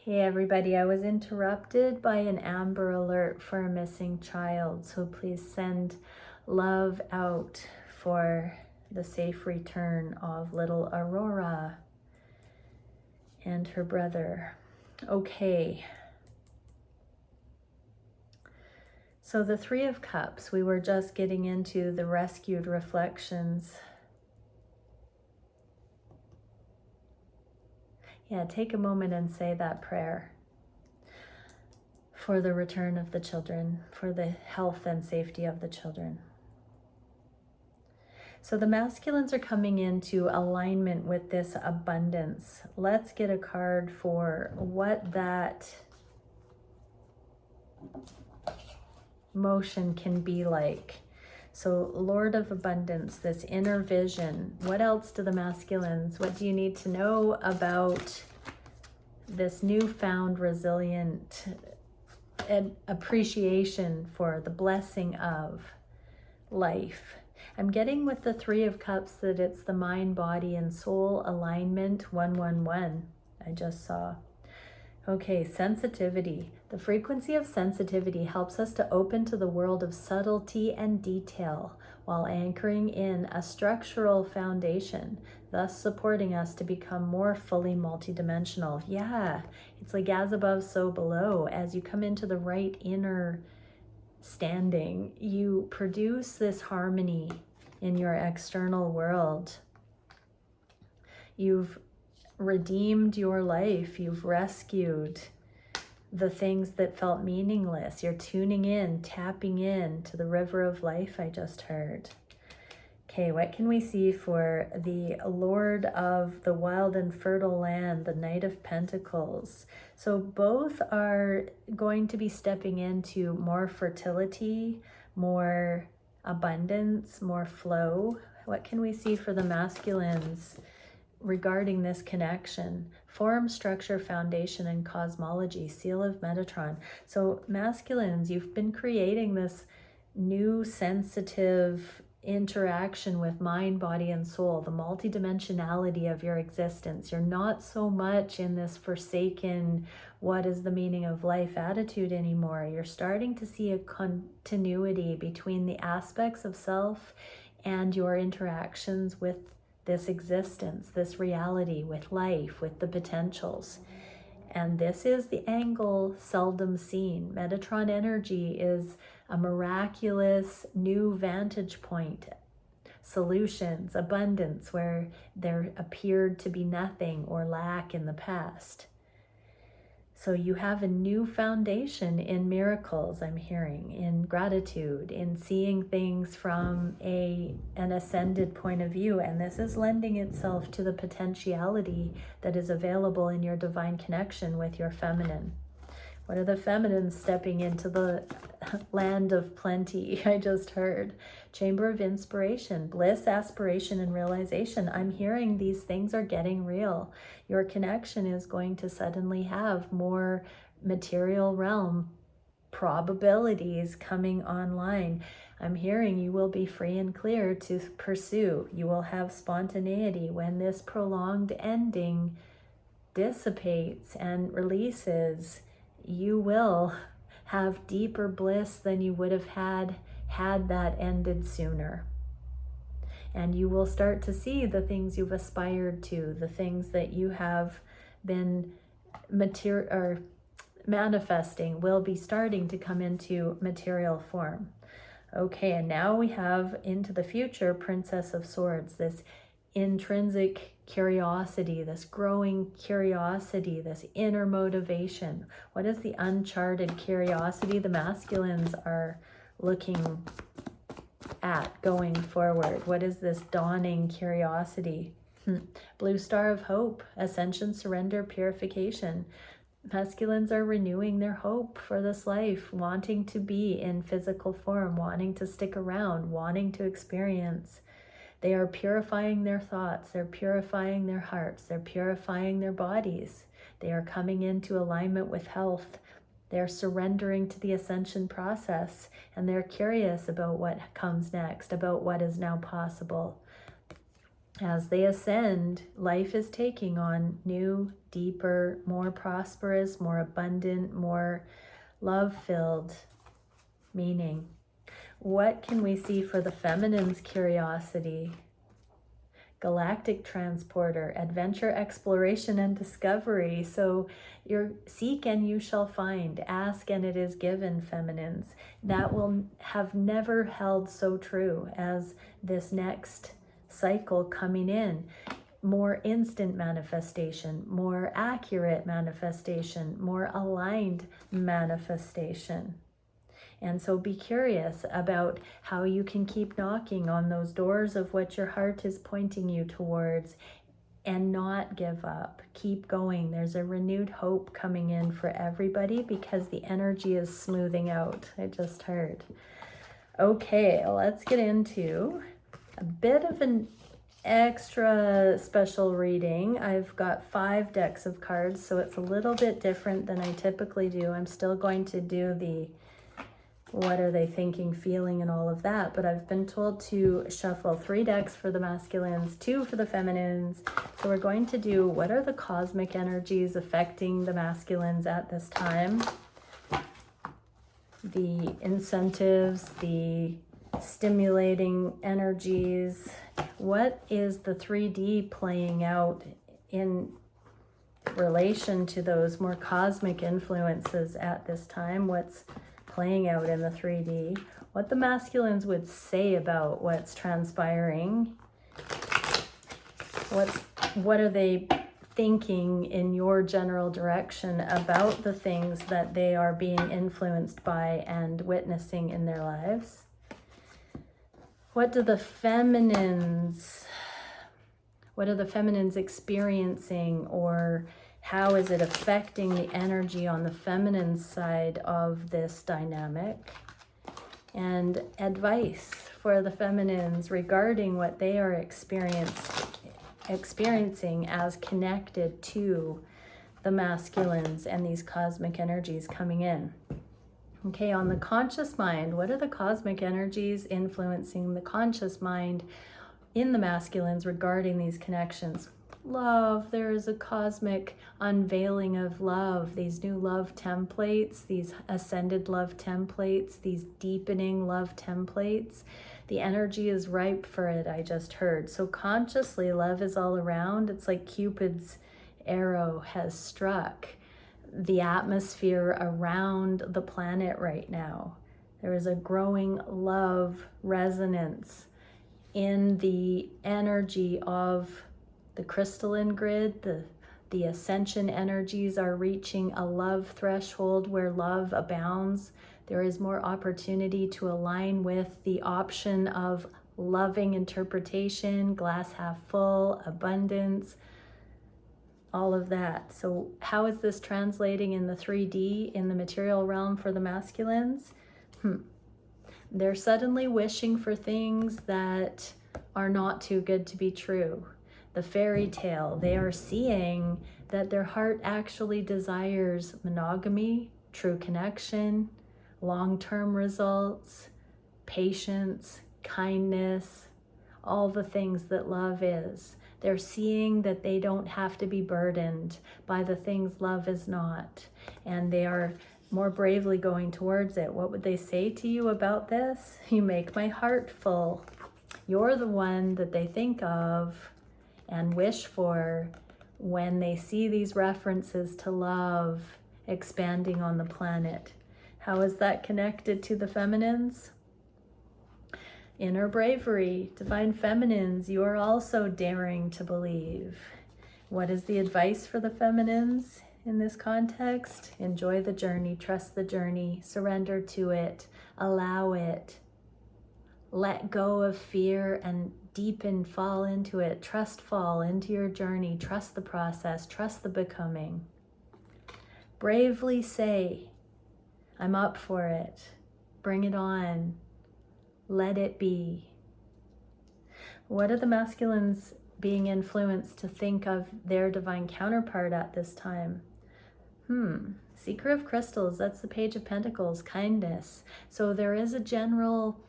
Hey everybody, I was interrupted by an Amber Alert for a missing child, so please send love out for the safe return of little Aurora and her brother. Okay, so the Three of Cups, we were just getting into the rescued reflections. Yeah, take a moment and say that prayer for the return of the children, for the health and safety of the children. So the masculines are coming into alignment with this abundance. Let's get a card for what that motion can be like. So Lord of Abundance, this inner vision. What else do the masculines, what do you need to know about this newfound resilient appreciation for the blessing of life? I'm getting with the Three of Cups that it's the mind, body, and soul alignment, 111. I just saw. Okay, sensitivity. The frequency of sensitivity helps us to open to the world of subtlety and detail while anchoring in a structural foundation, thus supporting us to become more fully multidimensional. Yeah, it's like as above, so below. As you come into the right inner standing, you produce this harmony in your external world. You've redeemed your life. You've rescued the things that felt meaningless. You're tuning in, tapping in to the river of life I just heard. Okay, what can we see for the Lord of the wild and fertile land, the Knight of Pentacles? So both are going to be stepping into more fertility, more abundance, more flow. What can we see for the masculines regarding this connection? Form, structure, foundation, and cosmology, seal of Metatron. So masculines, you've been creating this new sensitive interaction with mind, body, and soul, the multidimensionality of your existence. You're not so much in this forsaken, what is the meaning of life attitude anymore. You're starting to see a continuity between the aspects of self and your interactions with this existence, this reality, with life, with the potentials. And this is the angle seldom seen. Metatron energy is a miraculous new vantage point, solutions, abundance, where there appeared to be nothing or lack in the past. So you have a new foundation in miracles, I'm hearing, in gratitude, in seeing things from an ascended point of view. And this is lending itself to the potentiality that is available in your divine connection with your feminine. What are the feminines stepping into the land of plenty? I just heard. Chamber of Inspiration, bliss, aspiration, and realization. I'm hearing these things are getting real. Your connection is going to suddenly have more material realm probabilities coming online. I'm hearing you will be free and clear to pursue. You will have spontaneity when this prolonged ending dissipates and releases. You will have deeper bliss than you would have had that ended sooner. And you will start to see the things you've aspired to, the things that you have been manifesting will be starting to come into material form. Okay, and now we have into the future, Princess of Swords, this intrinsic curiosity, this growing curiosity, this inner motivation. What is the uncharted curiosity the masculines are looking at going forward? What is this dawning curiosity? Blue Star of Hope, ascension, surrender, purification. Masculines are renewing their hope for this life, wanting to be in physical form, wanting to stick around, wanting to experience. They are purifying their thoughts, they're purifying their hearts, they're purifying their bodies. They are coming into alignment with health. They're surrendering to the ascension process, and they're curious about what comes next, about what is now possible. As they ascend, life is taking on new, deeper, more prosperous, more abundant, more love-filled meaning. What can we see for the feminine's curiosity? Galactic transporter, adventure, exploration, and discovery. So you're seek and you shall find, ask and it is given, feminines. That will have never held so true as this next cycle coming in. More instant manifestation, more accurate manifestation, more aligned manifestation. And so be curious about how you can keep knocking on those doors of what your heart is pointing you towards and not give up. Keep going. There's a renewed hope coming in for everybody because the energy is smoothing out. I just heard. Okay, let's get into a bit of an extra special reading. I've got 5 decks of cards, so it's a little bit different than I typically do. I'm still going to do the what are they thinking, feeling, and all of that. But I've been told to shuffle 3 decks for the masculines, 2 for the feminines. So we're going to do what are the cosmic energies affecting the masculines at this time. The incentives, the stimulating energies. What is the 3D playing out in relation to those more cosmic influences at this time? What's playing out in the 3D, what the masculines would say about what's transpiring, what are they thinking in your general direction about the things that they are being influenced by and witnessing in their lives. What are the feminines experiencing, or how is it affecting the energy on the feminine side of this dynamic? And advice for the feminines regarding what they are experiencing as connected to the masculines and these cosmic energies coming in. Okay, on the conscious mind, what are the cosmic energies influencing the conscious mind in the masculines regarding these connections? Love, there is a cosmic unveiling of love, these new love templates, these ascended love templates, these deepening love templates. The energy is ripe for it, I just heard. So consciously, love is all around. It's like Cupid's arrow has struck the atmosphere around the planet right now. There is a growing love resonance in the energy of the crystalline grid. The ascension energies are reaching a love threshold where love abounds. There is more opportunity to align with the option of loving interpretation, glass half full, abundance, all of that. So how is this translating in the 3D, in the material realm for the masculines? They're suddenly wishing for things that are not too good to be true. The fairy tale, they are seeing that their heart actually desires monogamy, true connection, long-term results, patience, kindness, all the things that love is. They're seeing that they don't have to be burdened by the things love is not, and they are more bravely going towards it. What would they say to you about this? You make my heart full. You're the one that they think of and wish for when they see these references to love expanding on the planet. How is that connected to the feminines? Inner bravery, divine feminines, you are also daring to believe. What is the advice for the feminines in this context? Enjoy the journey, trust the journey, surrender to it, allow it. Let go of fear and deepen, fall into it. Trust, fall into your journey. Trust the process. Trust the becoming. Bravely say, I'm up for it. Bring it on. Let it be. What are the masculines being influenced to think of their divine counterpart at this time? Seeker of Crystals, that's the Page of Pentacles, kindness. So there is a general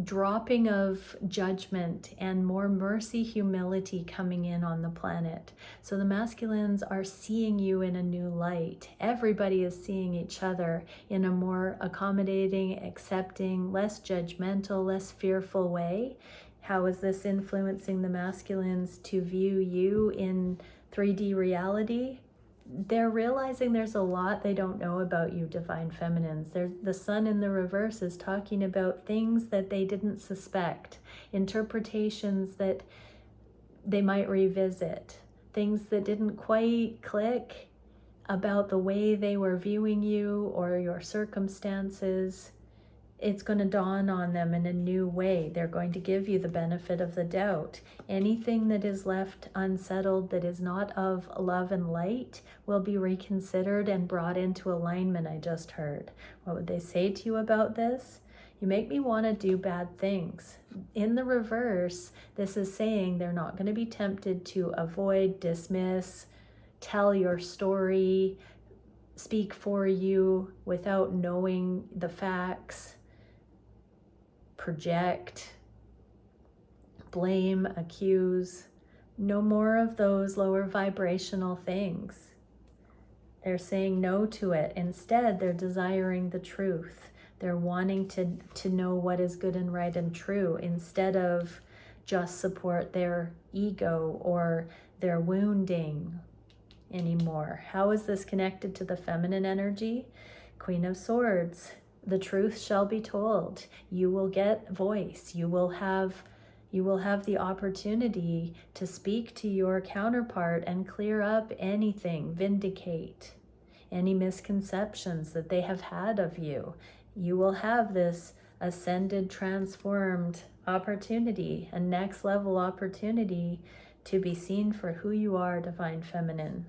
dropping of judgment and more mercy, humility coming in on the planet. So the masculines are seeing you in a new light. Everybody is seeing each other in a more accommodating, accepting, less judgmental, less fearful way. How is this influencing the masculines to view you in 3D reality? They're realizing there's a lot they don't know about you, divine feminines. The sun in the reverse is talking about things that they didn't suspect, interpretations that they might revisit, things that didn't quite click about the way they were viewing you or your circumstances. It's going to dawn on them in a new way. They're going to give you the benefit of the doubt. Anything that is left unsettled that is not of love and light will be reconsidered and brought into alignment, I just heard. What would they say to you about this? You make me want to do bad things. In the reverse, this is saying they're not going to be tempted to avoid, dismiss, tell your story, speak for you without knowing the facts, project, blame, accuse. No more of those lower vibrational things. They're saying no to it. Instead, they're desiring the truth. They're wanting to know what is good and right and true instead of just support their ego or their wounding anymore. How is this connected to the feminine energy? Queen of Swords. The truth shall be told. You will get voice. You will have the opportunity to speak to your counterpart and clear up anything, vindicate any misconceptions that they have had of you. You will have this ascended, transformed opportunity, a next level opportunity to be seen for who you are, divine feminine.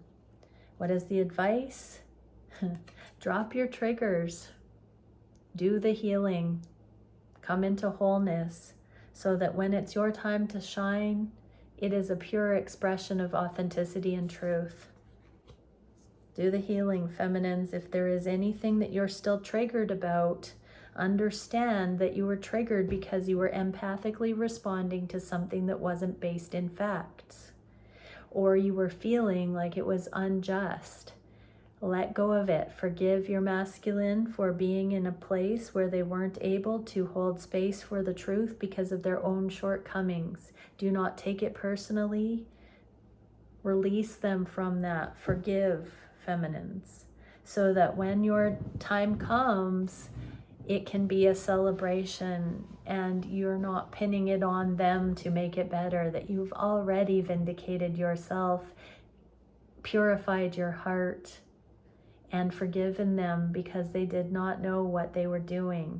What is the advice? Drop your triggers. Do the healing. Come into wholeness so that when it's your time to shine, it is a pure expression of authenticity and truth. Do the healing, feminines. If there is anything that you're still triggered about, understand that you were triggered because you were empathically responding to something that wasn't based in facts, or you were feeling like it was unjust. Let go of it. Forgive your masculine for being in a place where they weren't able to hold space for the truth because of their own shortcomings. Do not take it personally. Release them from that. Forgive, feminines, so that when your time comes, it can be a celebration and you're not pinning it on them to make it better, that you've already vindicated yourself, purified your heart, and forgiven them because they did not know what they were doing.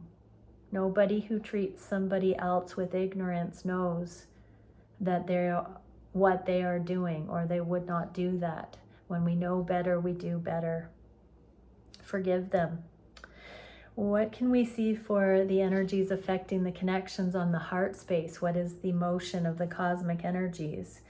Nobody who treats somebody else with ignorance knows that what they are doing, or they would not do that. When we know better, we do better. Forgive them. What can we see for the energies affecting the connections on the heart space? What is the motion of the cosmic energies?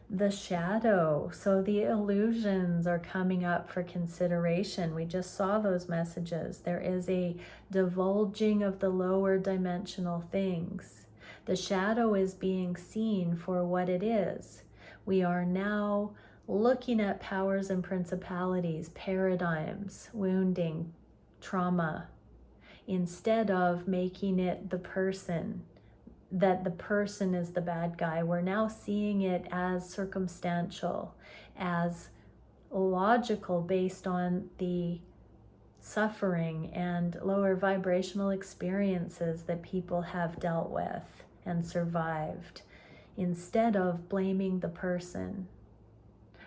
The shadow. So the illusions are coming up for consideration. We just saw those messages. There is a divulging of the lower dimensional things. The shadow is being seen for what it is. We are now looking at powers and principalities, paradigms, wounding, trauma, instead of making it the person, that the person is the bad guy. We're now seeing it as circumstantial, as logical, based on the suffering and lower vibrational experiences that people have dealt with and survived. Instead of blaming the person,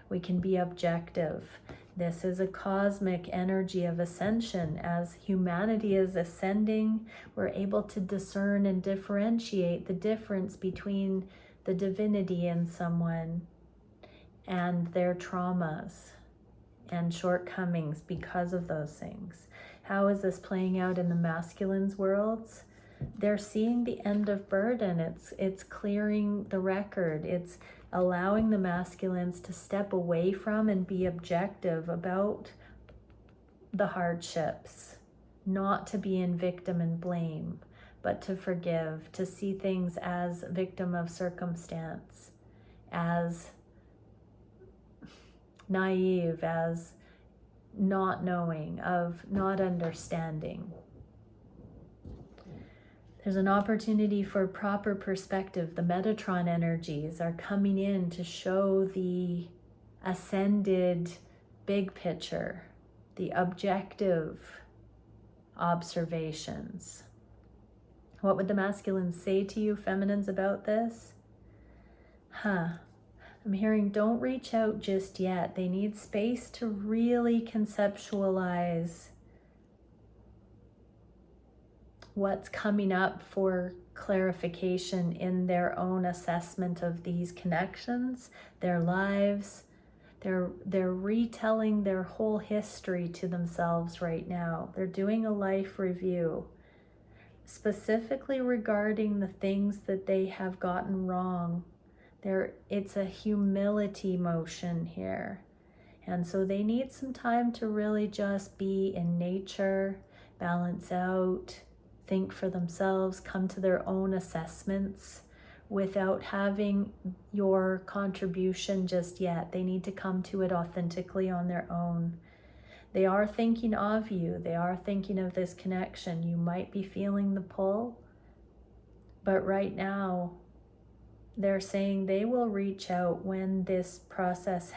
we can be objective. This is a cosmic energy of ascension. As humanity is ascending, we're able to discern and differentiate the difference between the divinity in someone and their traumas and shortcomings because of those things. How is this playing out in the masculine's worlds? They're seeing the end of burden. It's clearing the record. It's allowing the masculines to step away from and be objective about the hardships, not to be in victim and blame, but to forgive, to see things as victim of circumstance, as naive, as not knowing, of not understanding. There's an opportunity for proper perspective. The Metatron energies are coming in to show the ascended big picture, the objective observations. What would the masculines say to you, feminines, about this? I'm hearing don't reach out just yet. They need space to really conceptualize what's coming up for clarification in their own assessment of these connections, their lives. They're retelling their whole history to themselves right now. They're doing a life review, specifically regarding the things that they have gotten wrong. It's a humility motion here. And so they need some time to really just be in nature, balance out, think for themselves, come to their own assessments without having your contribution just yet. They need to come to it authentically on their own. They are thinking of you. They are thinking of this connection. You might be feeling the pull, but right now they're saying they will reach out when this process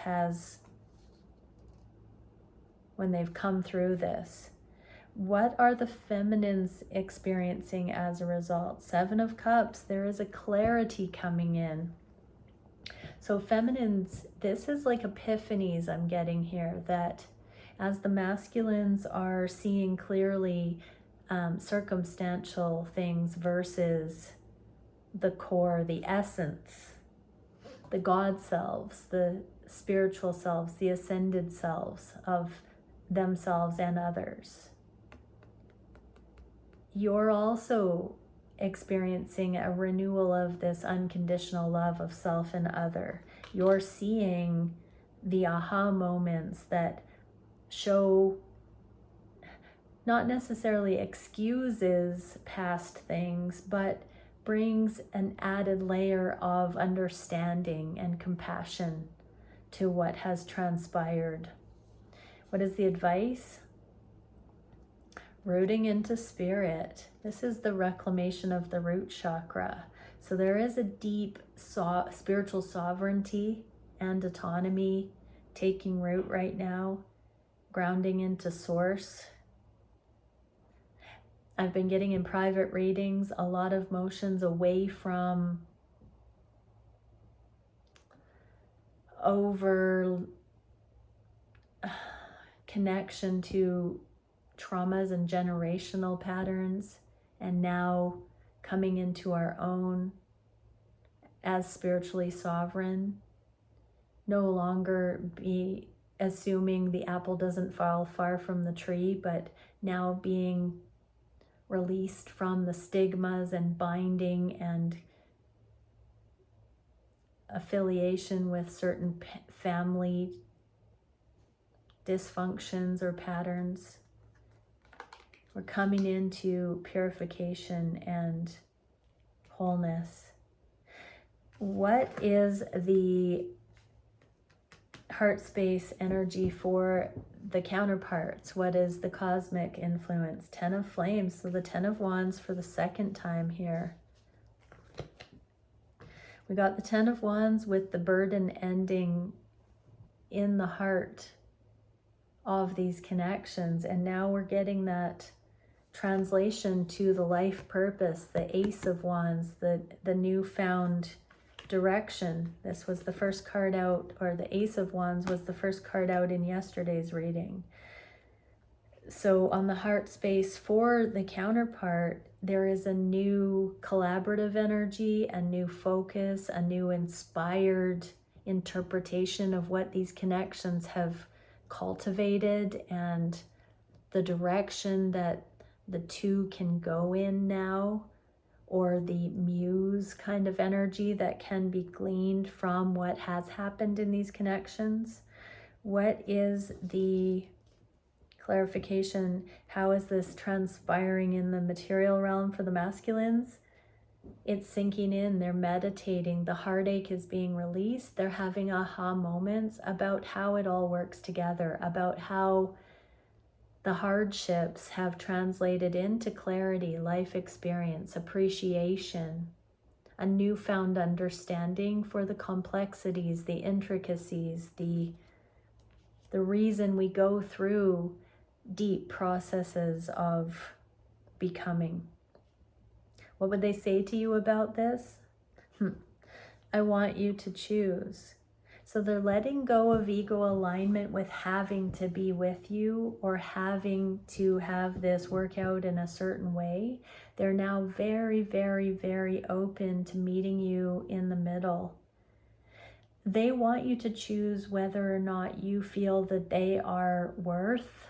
when they've come through this. What are the feminines experiencing as a result? 7 of Cups, there is a clarity coming in. So feminines, this is like epiphanies I'm getting here, that as the masculines are seeing clearly circumstantial things versus the core, the essence, the God selves, the spiritual selves, the ascended selves of themselves and others. You're also experiencing a renewal of this unconditional love of self and other. You're seeing the aha moments that show, not necessarily excuses past things, but brings an added layer of understanding and compassion to what has transpired. What is the advice? Rooting into spirit. This is the reclamation of the root chakra. So there is a deep spiritual sovereignty and autonomy taking root right now, grounding into source. I've been getting in private readings a lot of motions away from over connection to traumas and generational patterns, and now coming into our own as spiritually sovereign. No longer be assuming the apple doesn't fall far from the tree, but now being released from the stigmas and binding and affiliation with certain family dysfunctions or patterns. We're coming into purification and wholeness. What is the heart space energy for the counterparts? What is the cosmic influence? 10 of Flames, so the 10 of Wands for the second time here. We got the 10 of Wands with the burden ending in the heart of these connections, and now we're getting that translation to the life purpose, the Ace of Wands, the newfound direction. This was the first card out, or the Ace of Wands was the first card out in yesterday's reading. So on the heart space for the counterpart, there is a new collaborative energy, a new focus, a new inspired interpretation of what these connections have cultivated and the direction that the two can go in now, or the muse kind of energy that can be gleaned from what has happened in these connections. What is the Clarification, how is this transpiring in the material realm for the masculines? It's sinking in, they're meditating, the heartache is being released, they're having aha moments about how it all works together, about how the hardships have translated into clarity, life experience, appreciation, a newfound understanding for the complexities, the intricacies, the reason we go through deep processes of becoming. What would they say to you about this? I want you to choose. So they're letting go of ego alignment with having to be with you or having to have this work out in a certain way. They're now very, very, very open to meeting you in the middle. They want you to choose whether or not you feel that they are worth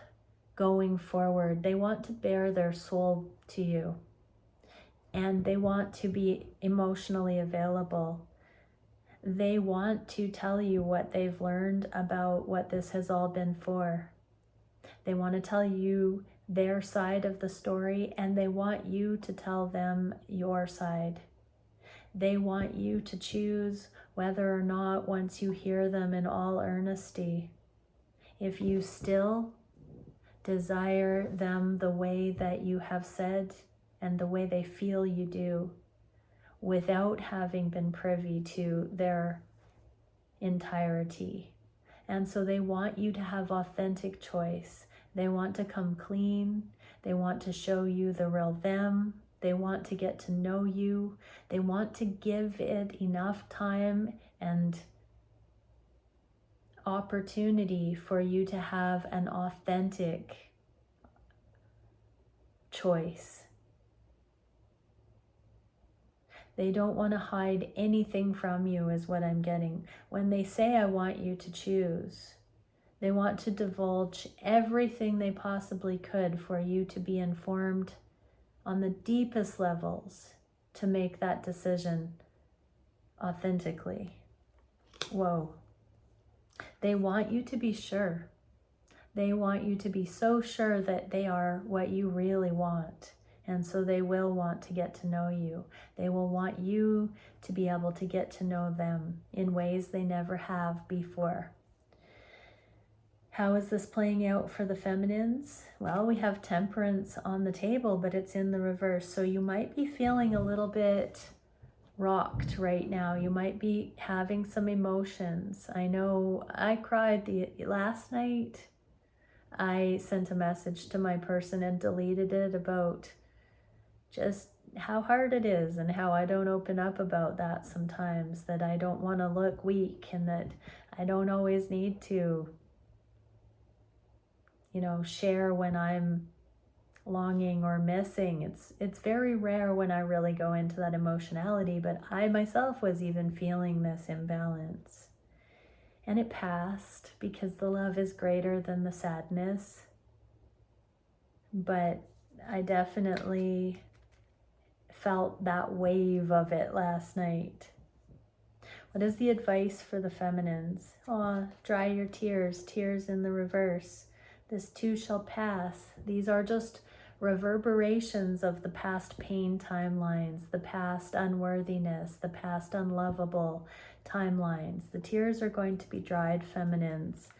going forward. They want to bare their soul to you. And they want to be emotionally available. They want to tell you what they've learned about what this has all been for. They want to tell you their side of the story, and they want you to tell them your side. They want you to choose whether or not, once you hear them in all earnesty, if you still desire them the way that you have said and the way they feel you do, without having been privy to their entirety. And so they want you to have authentic choice. They want to come clean. They want to show you the real them. They want to get to know you. They want to give it enough time and opportunity for you to have an authentic choice. They don't want to hide anything from you, is what I'm getting. When they say, I want you to choose, they want to divulge everything they possibly could for you to be informed on the deepest levels to make that decision authentically. Whoa. They want you to be sure. They want you to be so sure that they are what you really want. And so they will want to get to know you. They will want you to be able to get to know them in ways they never have before. How is this playing out for the feminines? Well, we have Temperance on the table, but it's in the reverse. So you might be feeling a little bit rocked right now. You might be having some emotions. I know I cried last night. I sent a message to my person and deleted it about just how hard it is and how I don't open up about that sometimes, that I don't want to look weak and that I don't always need to, share when I'm longing or missing. It's very rare when I really go into that emotionality, but I myself was even feeling this imbalance. And it passed because the love is greater than the sadness. But I definitely felt that wave of it last night. What is the advice for the feminines? Dry your tears, tears in the reverse. This too shall pass. These are just reverberations of the past pain timelines, the past unworthiness, the past unlovable timelines. The tears are going to be dried, feminines.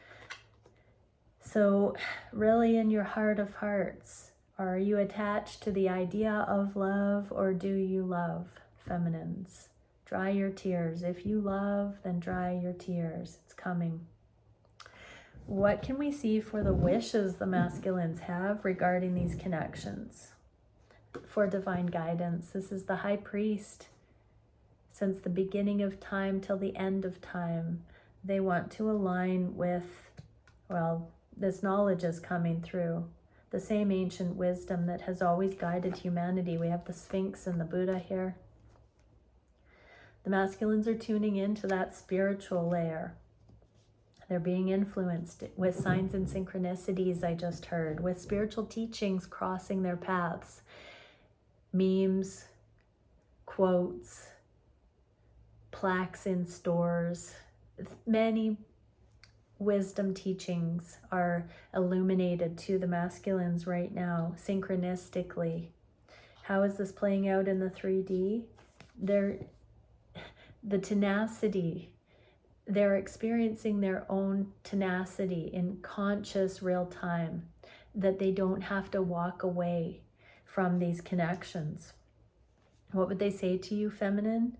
So really, in your heart of hearts, are you attached to the idea of love, or do you love, feminines? Dry your tears. If you love, then dry your tears. It's coming. What can we see for the wishes the masculines have regarding these connections? For divine guidance, this is the High Priest. Since the beginning of time till the end of time, they want to align with, this knowledge is coming through. The same ancient wisdom that has always guided humanity. We have the Sphinx and the Buddha here. The masculines are tuning into that spiritual layer. They're being influenced with signs and synchronicities, I just heard, with spiritual teachings crossing their paths. Memes, quotes, plaques in stores, many wisdom teachings are illuminated to the masculines right now, synchronistically. How is this playing out in the 3D? The tenacity, they're experiencing their own tenacity in conscious real time, that they don't have to walk away from these connections. What would they say to you, feminine?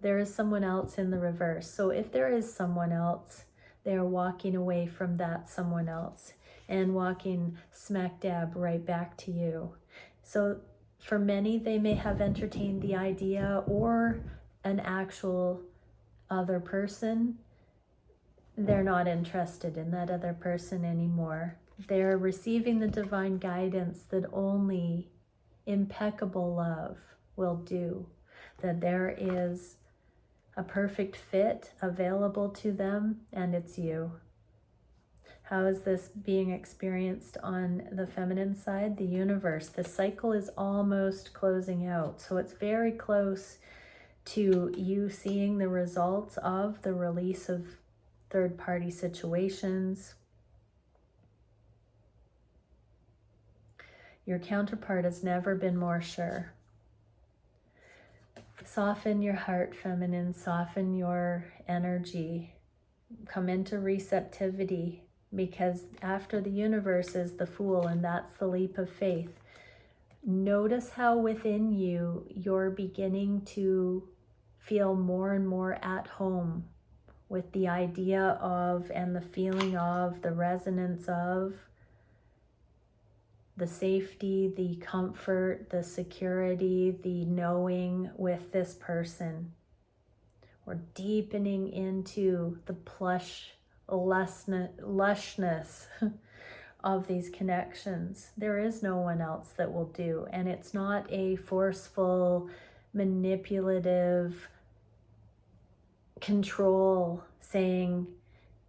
There is someone else in the reverse. So if there is someone else, they are walking away from that someone else and walking smack dab right back to you. So for many, they may have entertained the idea or an actual other person. They're not interested in that other person anymore. They're receiving the divine guidance that only impeccable love will do, that there is a perfect fit available to them, and it's you. How is this being experienced on the feminine side? The universe. The cycle is almost closing out, so it's very close to you seeing the results of the release of third-party situations. Your counterpart has never been more sure. Soften your heart, feminine. Soften your energy. Come into receptivity, because after the universe is the Fool, and that's the leap of faith. Notice how within you, you're beginning to feel more and more at home with the idea of, and the feeling of, the resonance of, the safety, the comfort, the security, the knowing with this person. We're deepening into the plush lushness of these connections. There is no one else that will do, and it's not a forceful, manipulative control saying,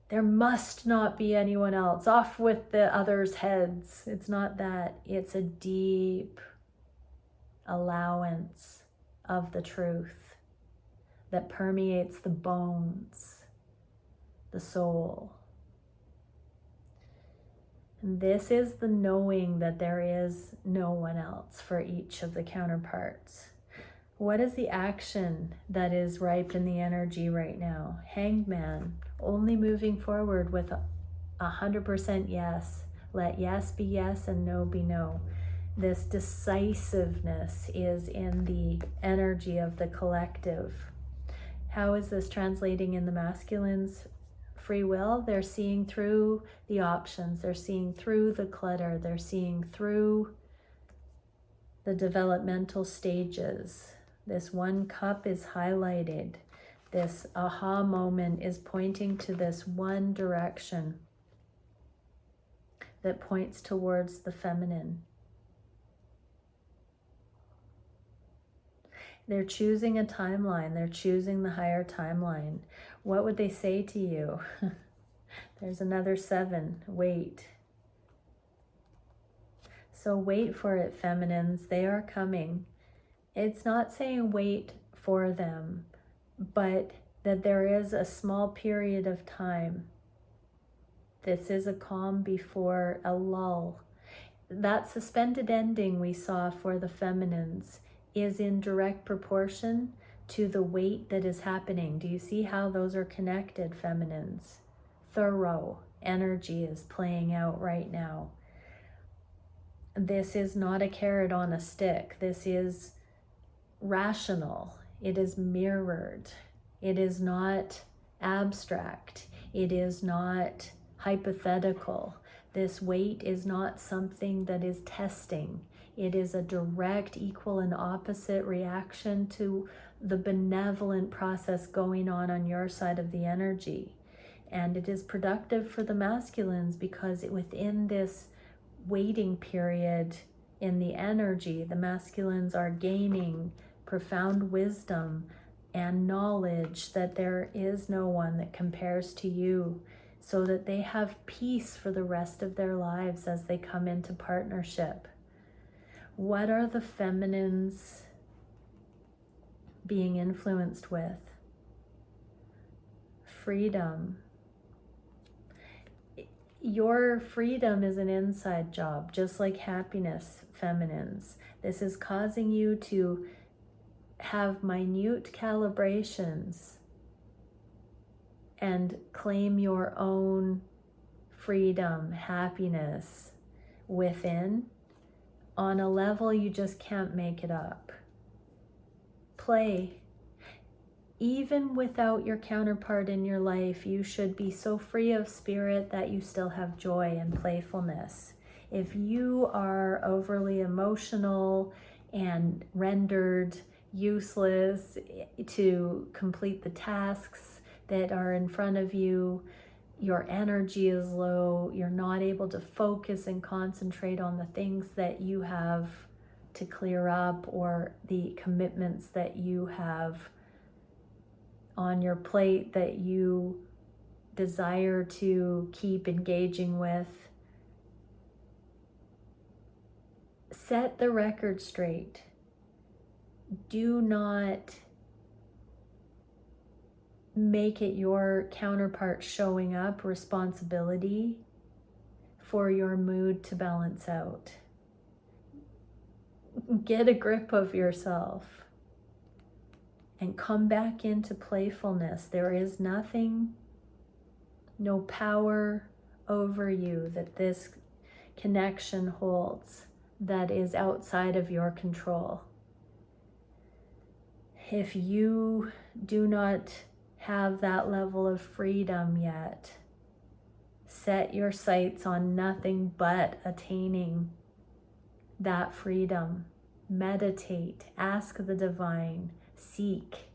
there must not be anyone else, off with the others' heads. It's not that. It's a deep allowance of the truth that permeates the bones, the soul. And this is the knowing that there is no one else for each of the counterparts. What is the action that is ripe in the energy right now? Hanged Man, only moving forward with 100% yes. Let yes be yes and no be no. This decisiveness is in the energy of the collective. How is this translating in the masculines? Free will. They're seeing through the options. They're seeing through the clutter. They're seeing through the developmental stages. This one cup is highlighted. This aha moment is pointing to this one direction that points towards the feminine. They're choosing a timeline. They're choosing the higher timeline. What would they say to you? There's another 7. Wait. So wait for it, feminines. They are coming. It's not saying wait for them, but that there is a small period of time. This is a calm before a lull. That suspended ending we saw for the feminines is in direct proportion to the wait that is happening. Do you see how those are connected, feminines? Thorough energy is playing out right now. This is not a carrot on a stick. This is rational. It is mirrored. It is not abstract. It is not hypothetical. This wait is not something that is testing. It is a direct, equal, and opposite reaction to the benevolent process going on your side of the energy. And it is productive for the masculines because within this waiting period in the energy, the masculines are gaining profound wisdom and knowledge that there is no one that compares to you, so that they have peace for the rest of their lives as they come into partnership. What are the feminines being influenced with? Freedom. Your freedom is an inside job, just like happiness, feminines. This is causing you to have minute calibrations and claim your own freedom, happiness within on a level you just can't make it up. Play. Even without your counterpart in your life, you should be so free of spirit that you still have joy and playfulness. If you are overly emotional and rendered useless to complete the tasks that are in front of you, your energy is low, you're not able to focus and concentrate on the things that you have to clear up or the commitments that you have on your plate that you desire to keep engaging with. Set the record straight. Do not make it your counterpart showing up responsibility for your mood to balance out. Get a grip of yourself and come back into playfulness. There is nothing, no power over you that this connection holds that is outside of your control. If you do not have that level of freedom yet, set your sights on nothing but attaining that freedom. Meditate, ask the divine, seek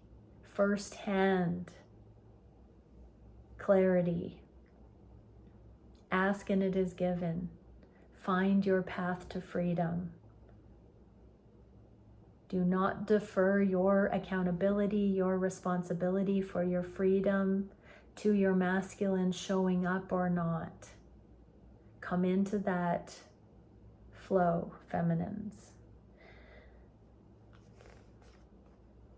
firsthand clarity. Ask and it is given. Find your path to freedom. Do not defer your accountability, your responsibility for your freedom to your masculine showing up or not. Come into that flow, feminines.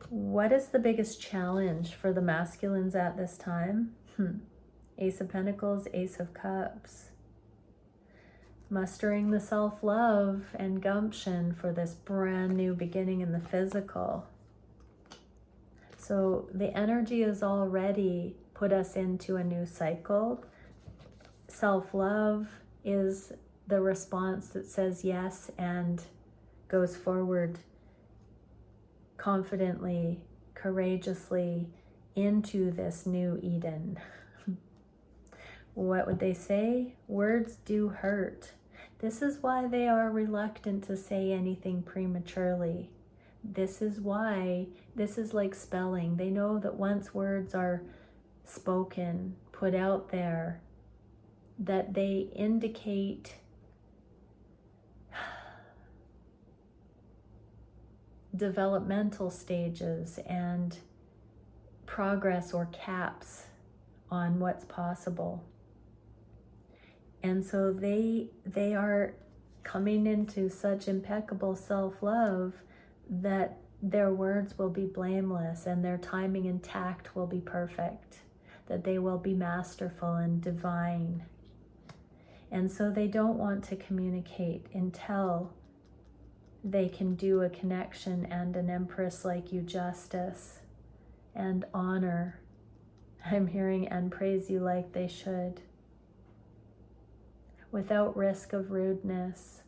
What is the biggest challenge for the masculines at this time? Ace of Pentacles, Ace of Cups. Mustering the self-love and gumption for this brand new beginning in the physical. So the energy has already put us into a new cycle. Self-love is the response that says yes and goes forward confidently, courageously into this new Eden. What would they say? Words do hurt. This is why they are reluctant to say anything prematurely. This is why, this is like spelling. They know that once words are spoken, put out there, that they indicate developmental stages and progress or caps on what's possible. And so they are coming into such impeccable self-love that their words will be blameless and their timing and tact will be perfect, that they will be masterful and divine. And so they don't want to communicate until they can do a connection and an empress like you justice and honor. I'm hearing and praise you like they should, without risk of rudeness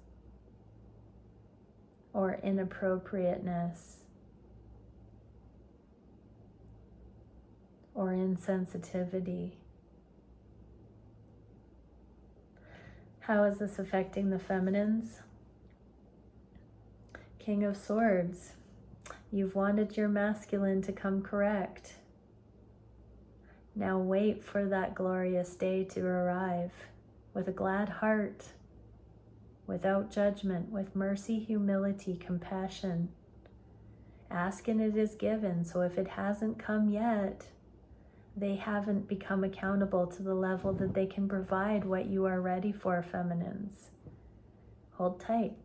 or inappropriateness or insensitivity. How is this affecting the feminines? King of Swords. You've wanted your masculine to come correct. Now wait for that glorious day to arrive with a glad heart, without judgment, with mercy, humility, compassion. Ask and it is given. So if it hasn't come yet, they haven't become accountable to the level that they can provide what you are ready for, feminines. Hold tight.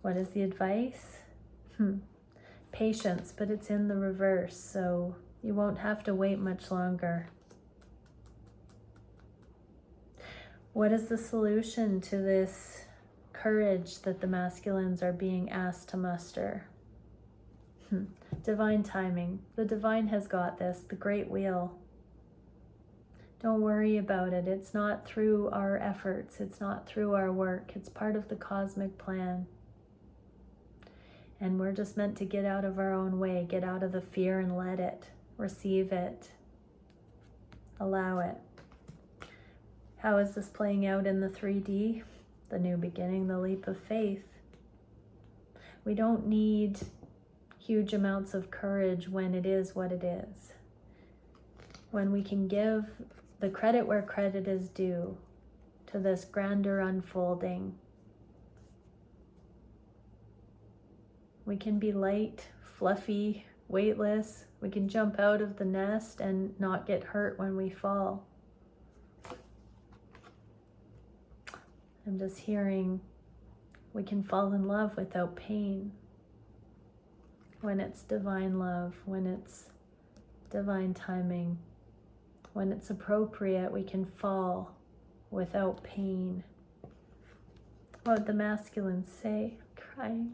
What is the advice? Patience, but it's in the reverse, so you won't have to wait much longer. What is the solution to this courage that the masculines are being asked to muster? Divine timing. The divine has got this, the great wheel. Don't worry about it. It's not through our efforts. It's not through our work. It's part of the cosmic plan. And we're just meant to get out of our own way, get out of the fear and let it, receive it, allow it. How is this playing out in the 3D? The new beginning, the leap of faith. We don't need huge amounts of courage when it is what it is. When we can give the credit where credit is due to this grander unfolding. We can be light, fluffy, weightless. We can jump out of the nest and not get hurt when we fall. I'm just hearing we can fall in love without pain. When it's divine love, when it's divine timing, when it's appropriate, we can fall without pain. What would the masculines say? Crying.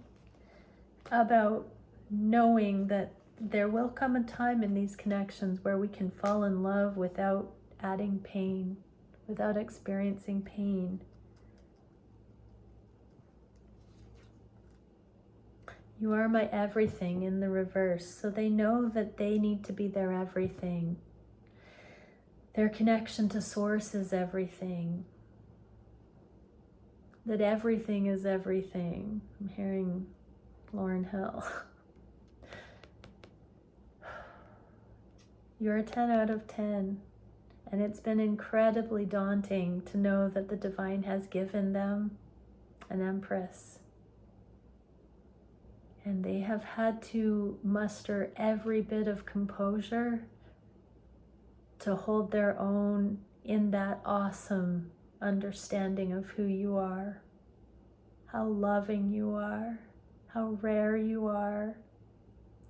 About knowing that there will come a time in these connections where we can fall in love without adding pain, without experiencing pain. You are my everything in the reverse. So they know that they need to be their everything. Their connection to source is everything. That everything is everything. I'm hearing Lauryn Hill. You're a 10 out of 10. And it's been incredibly daunting to know that the divine has given them an empress. And they have had to muster every bit of composure to hold their own in that awesome understanding of who you are, how loving you are, how rare you are,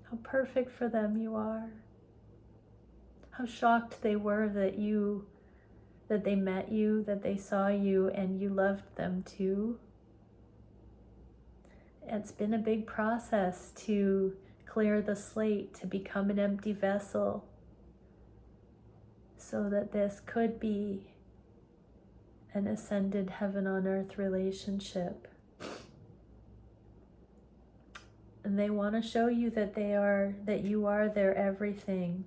how perfect for them you are, how shocked they were that they met you, that they saw you, and you loved them too. It's been a big process to clear the slate, to become an empty vessel, so that this could be an ascended heaven on earth relationship. And they want to show you that you are their everything.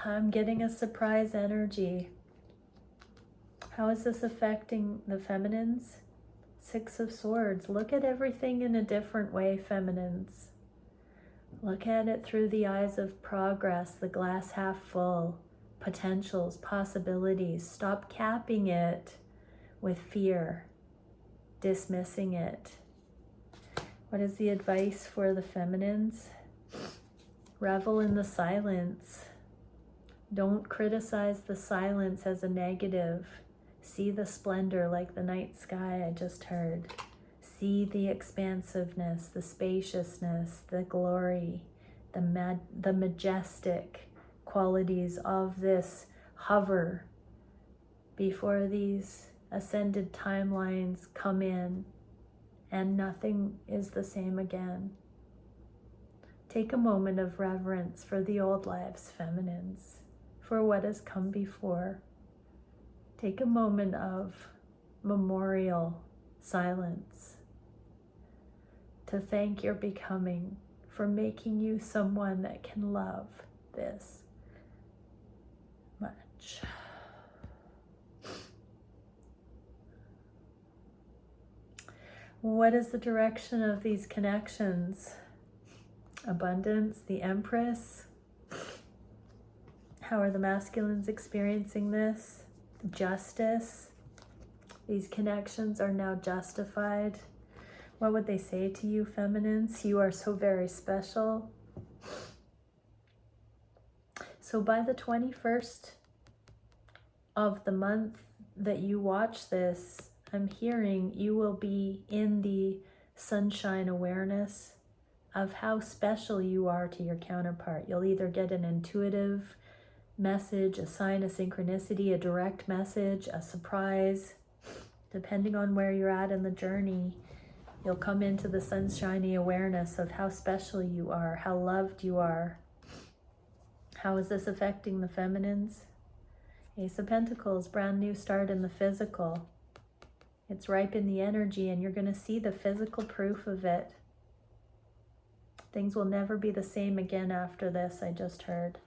I'm getting a surprise energy. How is this affecting the feminines? 6 of Swords. Look at everything in a different way, feminines. Look at it through the eyes of progress, the glass half full, potentials, possibilities. Stop capping it with fear, dismissing it. What is the advice for the feminines? Revel in the silence. Don't criticize the silence as a negative. See the splendor like the night sky I just heard. See the expansiveness, the spaciousness, the glory, the majestic qualities of this hover before these ascended timelines come in and nothing is the same again. Take a moment of reverence for the old lives, feminines, for what has come before. Take a moment of memorial silence to thank your becoming for making you someone that can love this much. What is the direction of these connections? Abundance, the Empress. How are the masculines experiencing this? Justice. These connections are now justified. What would they say to you, feminines? You are so very special. So by the 21st of the month that you watch this, I'm hearing you will be in the sunshine awareness of how special you are to your counterpart. You'll either get an intuitive message, a sign, a synchronicity, a direct message, a surprise. Depending on where you're at in the journey, you'll come into the sunshiny awareness of how special you are, how loved you are. How is this affecting the feminines? Ace of Pentacles, brand new start in the physical. It's ripe in the energy, and you're going to see the physical proof of it. Things will never be the same again after this, I just heard.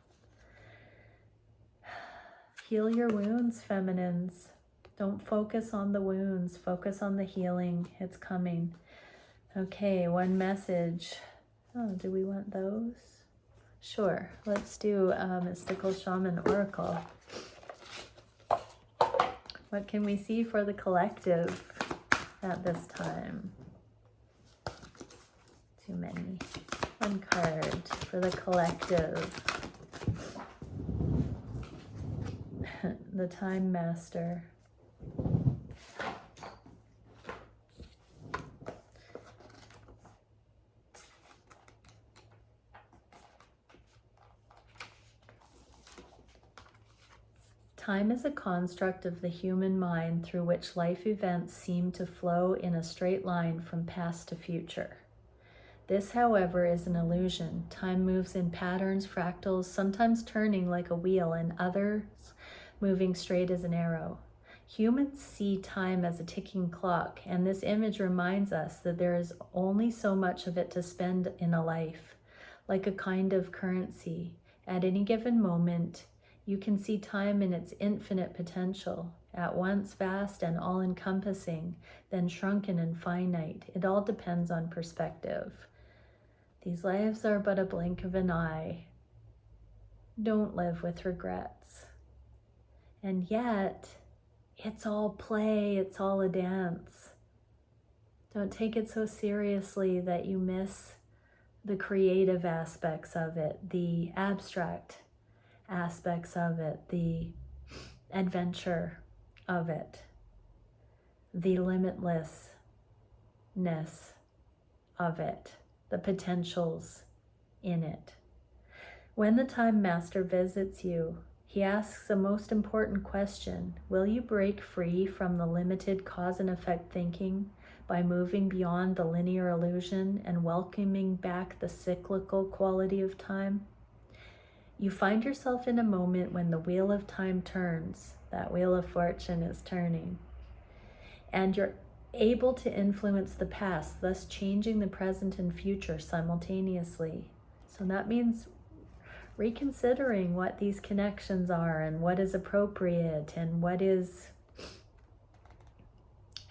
Heal your wounds, feminines. Don't focus on the wounds. Focus on the healing. It's coming. Okay, one message. Oh, do we want those? Sure. Let's do Mystical Shaman Oracle. What can we see for the collective at this time? Too many. One card for the collective. The Time Master. Time is a construct of the human mind through which life events seem to flow in a straight line from past to future. This, however, is an illusion. Time moves in patterns, fractals, sometimes turning like a wheel, and others moving straight as an arrow. Humans see time as a ticking clock, and this image reminds us that there is only so much of it to spend in a life, like a kind of currency. At any given moment, you can see time in its infinite potential, at once vast and all-encompassing, then shrunken and finite. It all depends on perspective. These lives are but a blink of an eye. Don't live with regrets. And yet, it's all play, it's all a dance. Don't take it so seriously that you miss the creative aspects of it, the abstract aspects of it, the adventure of it, the limitlessness of it, the potentials in it. When the Time Master visits you, he asks the most important question: will you break free from the limited cause and effect thinking by moving beyond the linear illusion and welcoming back the cyclical quality of time? You find yourself in a moment when the wheel of time turns, that wheel of fortune is turning, and you're able to influence the past, thus changing the present and future simultaneously. So that means reconsidering what these connections are and what is appropriate and what is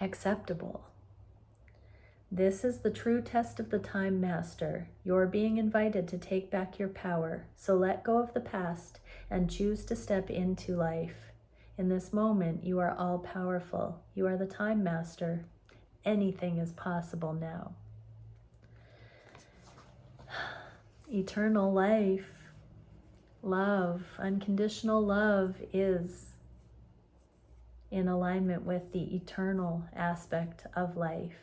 acceptable. This is the true test of the Time Master. You're being invited to take back your power. So let go of the past and choose to step into life. In this moment, you are all powerful. You are the Time Master. Anything is possible now. Eternal life. Love, unconditional love, is in alignment with the eternal aspect of life.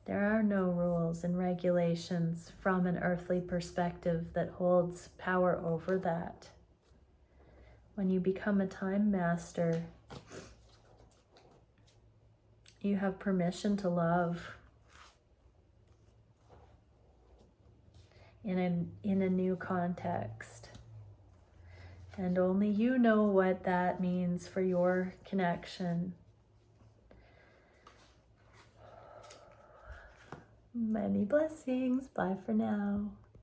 There are no rules and regulations from an earthly perspective that holds power over that. When you become a Time Master, you have permission to love in a new context. And only you know what that means for your connection. Many blessings. Bye for now.